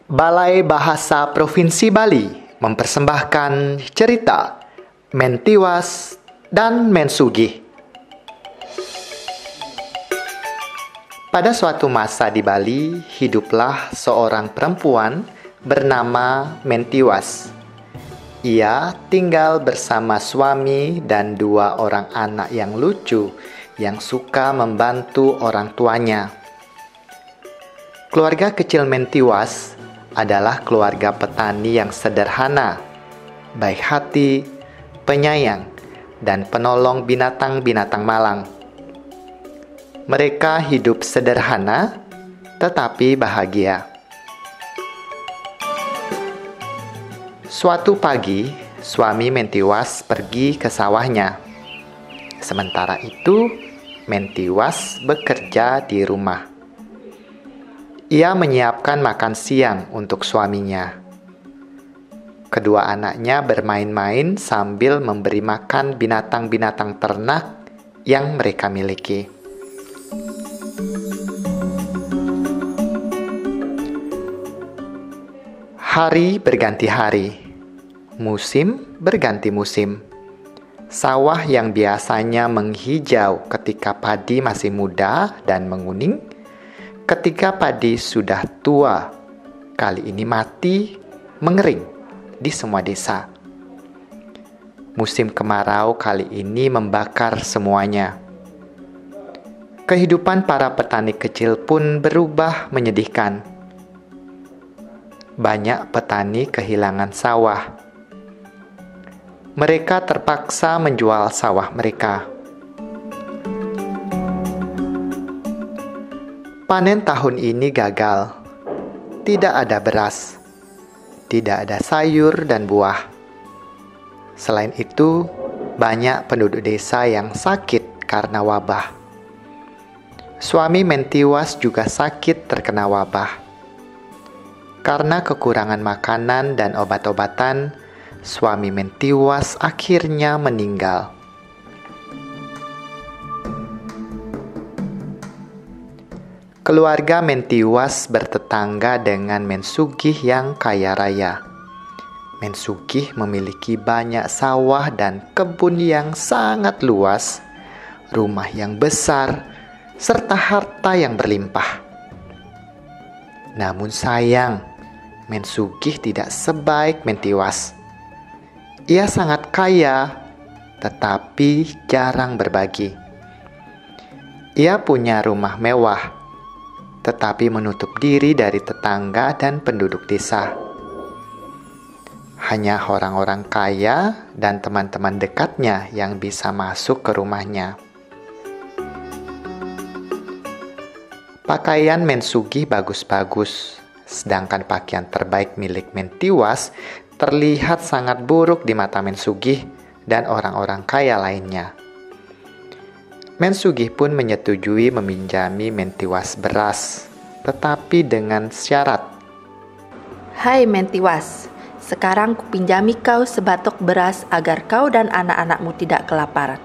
Balai Bahasa Provinsi Bali mempersembahkan cerita Mentiwas dan Mensugih. Pada suatu masa di Bali, hiduplah seorang perempuan bernama Mentiwas. Ia tinggal bersama suami dan 2 orang anak yang lucu yang suka membantu orang tuanya. Keluarga kecil Mentiwas adalah keluarga petani yang sederhana, baik hati, penyayang, dan penolong binatang-binatang malang. Mereka hidup sederhana, tetapi bahagia. Suatu pagi, suami Mentiwas pergi ke sawahnya. Sementara itu, Mentiwas bekerja di rumah. Ia menyiapkan makan siang untuk suaminya. Kedua anaknya bermain-main sambil memberi makan binatang-binatang ternak yang mereka miliki. Hari berganti hari, musim berganti musim. Sawah yang biasanya menghijau ketika padi masih muda dan menguning, ketika padi sudah tua, kali ini mati, mengering di semua desa. Musim kemarau kali ini membakar semuanya. Kehidupan para petani kecil pun berubah menyedihkan. Banyak petani kehilangan sawah. Mereka terpaksa menjual sawah mereka. Panen tahun ini gagal. Tidak ada beras, tidak ada sayur dan buah. Selain itu, banyak penduduk desa yang sakit karena wabah. Suami Mentiwas juga sakit terkena wabah. Karena kekurangan makanan dan obat-obatan, suami Mentiwas akhirnya meninggal. Keluarga Mentiwas bertetangga dengan Mensugih yang kaya raya. Mensugih memiliki banyak sawah dan kebun yang sangat luas, rumah yang besar, serta harta yang berlimpah. Namun sayang, Mensugih tidak sebaik Mentiwas. Ia sangat kaya, tetapi jarang berbagi. Ia punya rumah mewah, tetapi menutup diri dari tetangga dan penduduk desa. Hanya orang-orang kaya dan teman-teman dekatnya yang bisa masuk ke rumahnya. Pakaian Mensugih bagus-bagus, sedangkan pakaian terbaik milik Mentiwas terlihat sangat buruk di mata Mensugih dan orang-orang kaya lainnya. Mensugih pun menyetujui meminjami Mentiwas beras, tetapi dengan syarat. Hai Mentiwas, sekarang kupinjami kau sebatok beras agar kau dan anak-anakmu tidak kelaparan.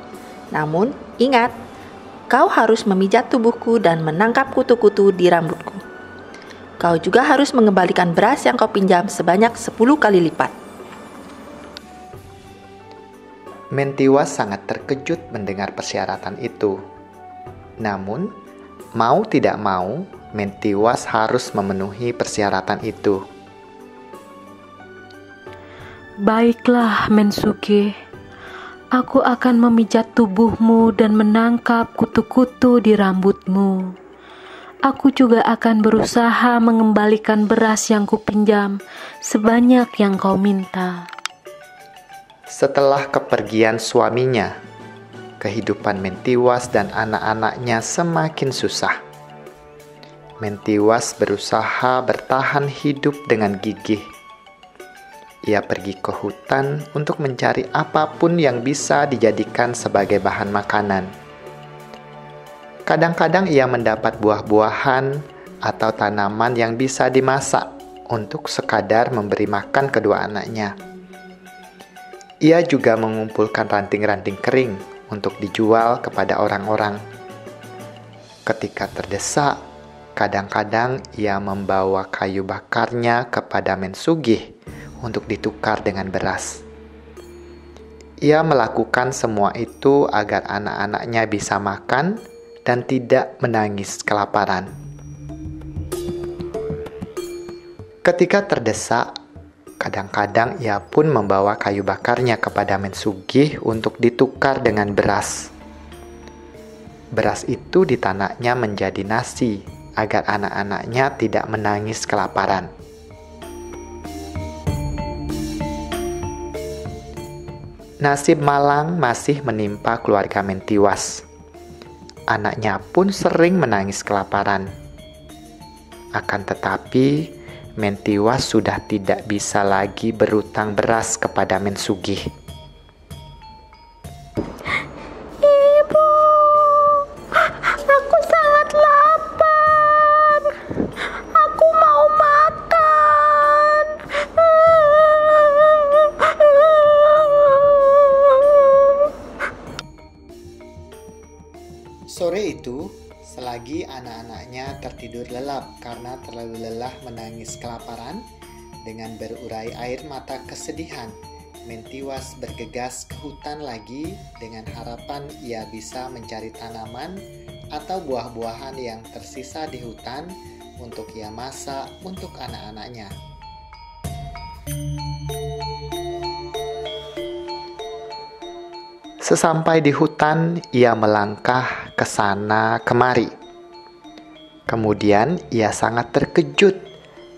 Namun, ingat, kau harus memijat tubuhku dan menangkap kutu-kutu di rambutku. Kau juga harus mengembalikan beras yang kau pinjam sebanyak 10 kali lipat. Mentiwas sangat terkejut mendengar persyaratan itu. Namun, mau tidak mau, Mentiwas harus memenuhi persyaratan itu. Baiklah, Mensugih. Aku akan memijat tubuhmu dan menangkap kutu-kutu di rambutmu. Aku juga akan berusaha mengembalikan beras yang kupinjam sebanyak yang kau minta. Setelah kepergian suaminya, kehidupan Mentiwas dan anak-anaknya semakin susah. Mentiwas berusaha bertahan hidup dengan gigih. Ia pergi ke hutan untuk mencari apapun yang bisa dijadikan sebagai bahan makanan. Kadang-kadang ia mendapat buah-buahan atau tanaman yang bisa dimasak untuk sekadar memberi makan kedua anaknya. Ia juga mengumpulkan ranting-ranting kering untuk dijual kepada orang-orang. Ketika terdesak, Kadang-kadang ia membawa kayu bakarnya kepada Mensugih untuk ditukar dengan beras. Ia melakukan semua itu agar anak-anaknya bisa makan dan tidak menangis kelaparan. Ketika terdesak, kadang-kadang ia pun membawa kayu bakarnya kepada Mensugih untuk ditukar dengan beras. Beras itu ditanaknya menjadi nasi agar anak-anaknya tidak menangis kelaparan. Nasib malang masih menimpa keluarga Mentiwas. Anaknya pun sering menangis kelaparan. Akan tetapi, Mentiwas sudah tidak bisa lagi berutang beras kepada Mensugih. Ibu, aku sangat lapar. Aku mau makan. Sore itu, selagi anak-anaknya tertidur lelap karena terlalu lelah menangis kelaparan, dengan berurai air mata kesedihan, Mentiwas bergegas ke hutan lagi dengan harapan ia bisa mencari tanaman atau buah-buahan yang tersisa di hutan untuk ia masak untuk anak-anaknya. Sesampai di hutan, ia melangkah ke sana kemari. Kemudian ia sangat terkejut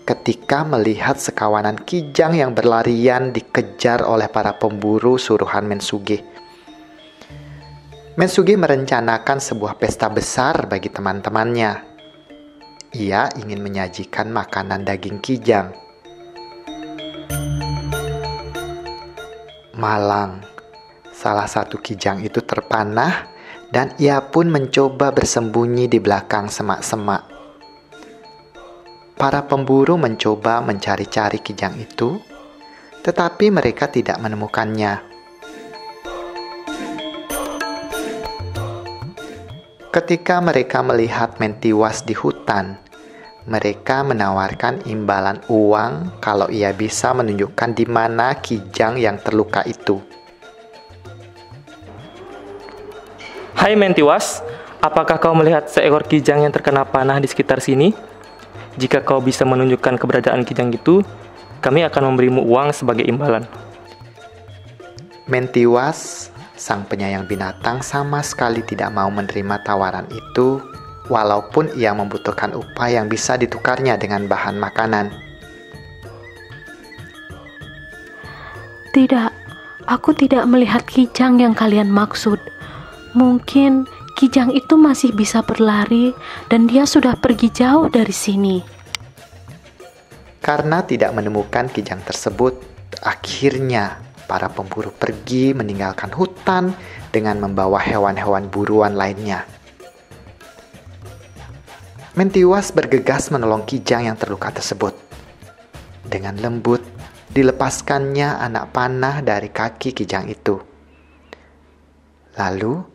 ketika melihat sekawanan kijang yang berlarian dikejar oleh para pemburu suruhan Mensugih. Mensugih merencanakan sebuah pesta besar bagi teman-temannya. Ia ingin menyajikan makanan daging kijang. Malang, salah satu kijang itu terpanah dan ia pun mencoba bersembunyi di belakang semak-semak. Para pemburu mencoba mencari-cari kijang itu, tetapi mereka tidak menemukannya. Ketika mereka melihat Mentiwas di hutan, mereka menawarkan imbalan uang kalau ia bisa menunjukkan di mana kijang yang terluka itu. Hai Mentiwas, apakah kau melihat seekor kijang yang terkena panah di sekitar sini? Jika kau bisa menunjukkan keberadaan kijang itu, kami akan memberimu uang sebagai imbalan. Mentiwas, sang penyayang binatang, sama sekali tidak mau menerima tawaran itu, walaupun ia membutuhkan upah yang bisa ditukarnya dengan bahan makanan. Tidak, aku tidak melihat kijang yang kalian maksud. Mungkin kijang itu masih bisa berlari dan dia sudah pergi jauh dari sini. Karena tidak menemukan kijang tersebut, akhirnya para pemburu pergi meninggalkan hutan dengan membawa hewan-hewan buruan lainnya. Mentiwas bergegas menolong kijang yang terluka tersebut. Dengan lembut, dilepaskannya anak panah dari kaki kijang itu. Lalu,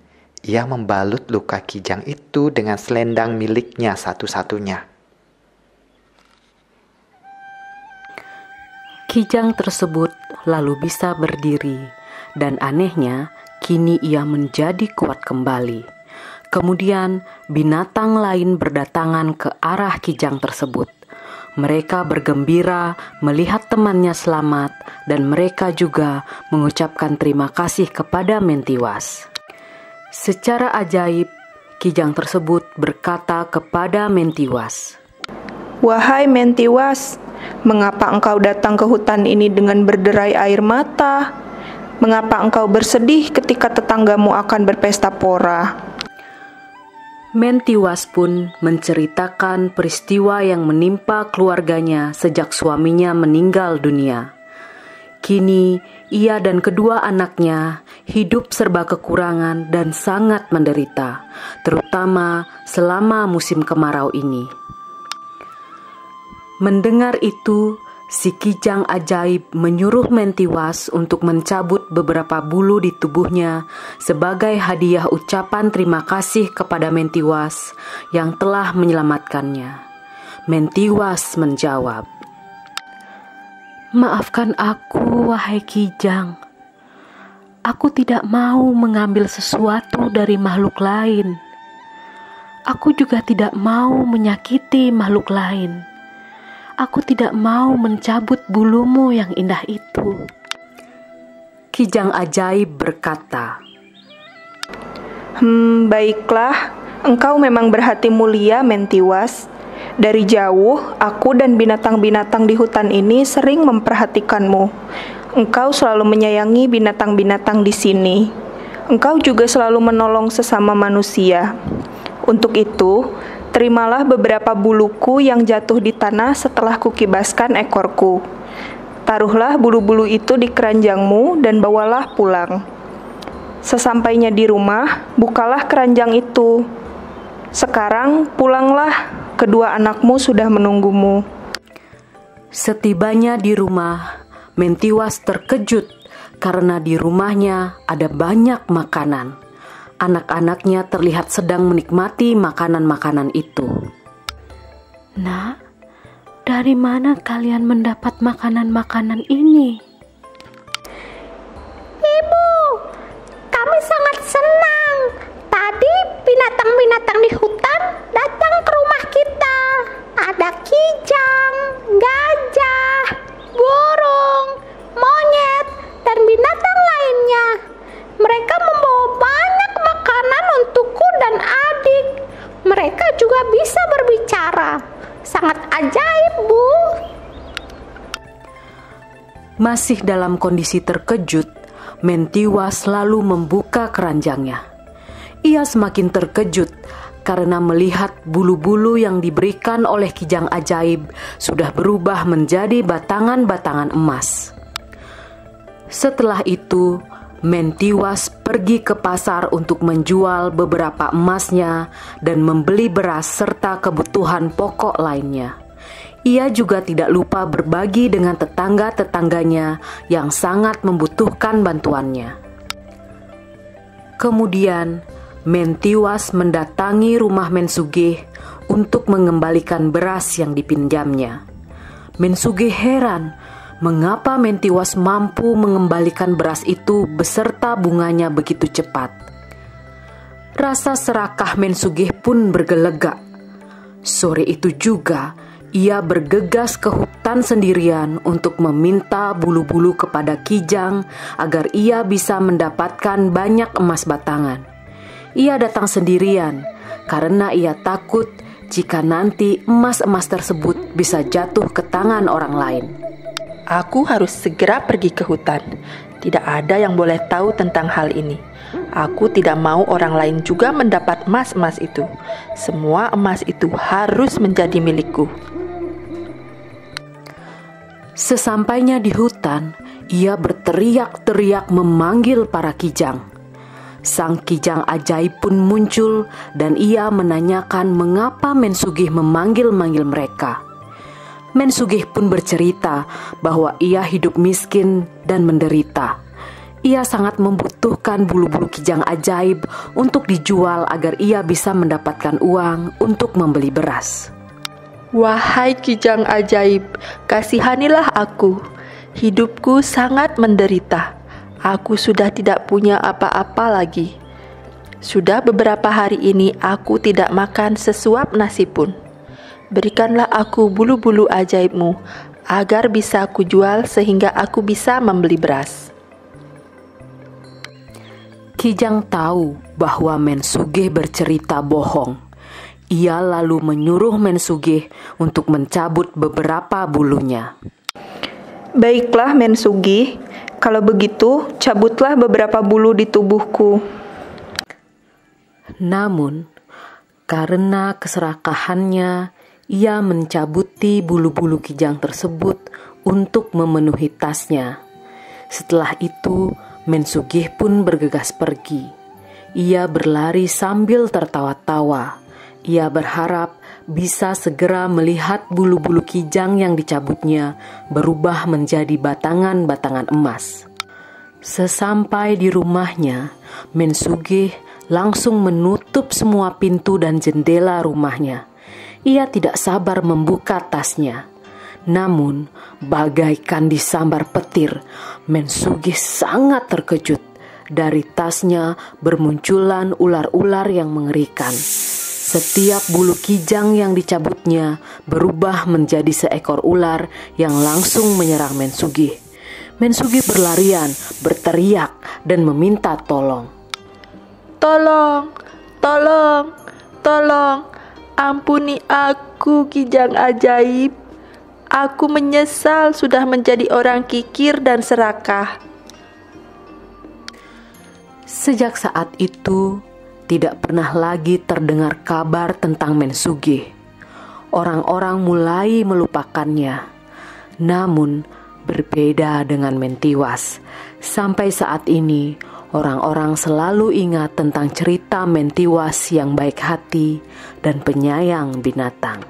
ia membalut luka kijang itu dengan selendang miliknya satu-satunya. Kijang tersebut lalu bisa berdiri, dan anehnya kini ia menjadi kuat kembali. Kemudian binatang lain berdatangan ke arah kijang tersebut. Mereka bergembira melihat temannya selamat, dan mereka juga mengucapkan terima kasih kepada Mentiwas. Secara ajaib, kijang tersebut berkata kepada Mentiwas, "Wahai Mentiwas, mengapa engkau datang ke hutan ini dengan berderai air mata? Mengapa engkau bersedih ketika tetanggamu akan berpesta pora?" Mentiwas pun menceritakan peristiwa yang menimpa keluarganya sejak suaminya meninggal dunia. Kini, ia dan kedua anaknya hidup serba kekurangan dan sangat menderita, terutama selama musim kemarau ini. Mendengar itu, si kijang ajaib menyuruh Mentiwas untuk mencabut beberapa bulu di tubuhnya sebagai hadiah ucapan terima kasih kepada Mentiwas yang telah menyelamatkannya. Mentiwas menjawab, "Maafkan aku, wahai Kijang. Aku tidak mau mengambil sesuatu dari makhluk lain. Aku juga tidak mau menyakiti makhluk lain. Aku tidak mau mencabut bulumu yang indah itu." Kijang ajaib berkata, Baiklah, engkau memang berhati mulia, Mentiwas. Dari jauh, aku dan binatang-binatang di hutan ini sering memperhatikanmu. Engkau selalu menyayangi binatang-binatang di sini. Engkau juga selalu menolong sesama manusia. Untuk itu, terimalah beberapa buluku yang jatuh di tanah setelah kukibaskan ekorku. Taruhlah bulu-bulu itu di keranjangmu dan bawalah pulang. Sesampainya di rumah, bukalah keranjang itu. Sekarang pulanglah, kedua anakmu sudah menunggumu. Setibanya di rumah, Mentiwas terkejut karena di rumahnya ada banyak makanan. Anak-anaknya terlihat sedang menikmati makanan-makanan itu. "Nak, dari mana kalian mendapat makanan-makanan ini?" "Ibu, kami sangat senang. Tadi binatang-binatang di hutan datang ke rumah kita. Ada kijang, gajah, burung, monyet, dan binatang lainnya. Mereka membawa banyak makanan untukku dan adik. Mereka juga bisa berbicara. Sangat ajaib, Bu." Masih dalam kondisi terkejut, Mentiwas lalu membuka keranjangnya. Ia semakin terkejut karena melihat bulu-bulu yang diberikan oleh Kijang ajaib sudah berubah menjadi batangan-batangan emas. Setelah itu, Mentiwas pergi ke pasar untuk menjual beberapa emasnya dan membeli beras serta kebutuhan pokok lainnya. Ia juga tidak lupa berbagi dengan tetangga-tetangganya yang sangat membutuhkan bantuannya. Kemudian, Mentiwas mendatangi rumah Mensugih untuk mengembalikan beras yang dipinjamnya. Mensugih heran mengapa Mentiwas mampu mengembalikan beras itu beserta bunganya begitu cepat. Rasa serakah Mensugih pun bergelegak. Sore itu juga, ia bergegas ke hutan sendirian untuk meminta bulu-bulu kepada Kijang agar ia bisa mendapatkan banyak emas batangan. Ia datang sendirian karena ia takut jika nanti emas-emas tersebut bisa jatuh ke tangan orang lain. Aku harus segera pergi ke hutan. Tidak ada yang boleh tahu tentang hal ini. Aku tidak mau orang lain juga mendapat emas-emas itu. Semua emas itu harus menjadi milikku. Sesampainya di hutan, ia berteriak-teriak memanggil para kijang. Sang Kijang ajaib pun muncul dan ia menanyakan mengapa Mensugih memanggil-manggil mereka. Mensugih pun bercerita bahwa ia hidup miskin dan menderita. Ia sangat membutuhkan bulu-bulu Kijang ajaib untuk dijual agar ia bisa mendapatkan uang untuk membeli beras. Wahai Kijang ajaib, kasihanilah aku. Hidupku sangat menderita. Aku sudah tidak punya apa-apa lagi. Sudah beberapa hari ini aku tidak makan sesuap nasi pun. Berikanlah aku bulu-bulu ajaibmu agar bisa kujual sehingga aku bisa membeli beras. Kijang tahu bahwa Mensugih bercerita bohong. Ia lalu menyuruh Mensugih untuk mencabut beberapa bulunya. Baiklah, Mensugih. Kalau begitu, cabutlah beberapa bulu di tubuhku. Namun, karena keserakahannya, ia mencabuti bulu-bulu Kijang tersebut untuk memenuhi tasnya. Setelah itu, Mensugih pun bergegas pergi. Ia berlari sambil tertawa-tawa. Ia berharap bisa segera melihat bulu-bulu Kijang yang dicabutnya berubah menjadi batangan-batangan emas. Sesampai di rumahnya, Mensugih langsung menutup semua pintu dan jendela rumahnya. Ia tidak sabar membuka tasnya. Namun, bagaikan disambar petir, Mensugih sangat terkejut. Dari tasnya bermunculan ular-ular yang mengerikan. Setiap bulu kijang yang dicabutnya berubah menjadi seekor ular yang langsung menyerang Mensugih. Mensugih berlarian, berteriak, dan meminta tolong. Tolong, tolong, tolong, ampuni aku kijang ajaib. Aku menyesal sudah menjadi orang kikir dan serakah. Sejak saat itu, tidak pernah lagi terdengar kabar tentang Mensugih. Orang-orang mulai melupakannya. Namun, berbeda dengan Mentiwas. Sampai saat ini, orang-orang selalu ingat tentang cerita Mentiwas yang baik hati dan penyayang binatang.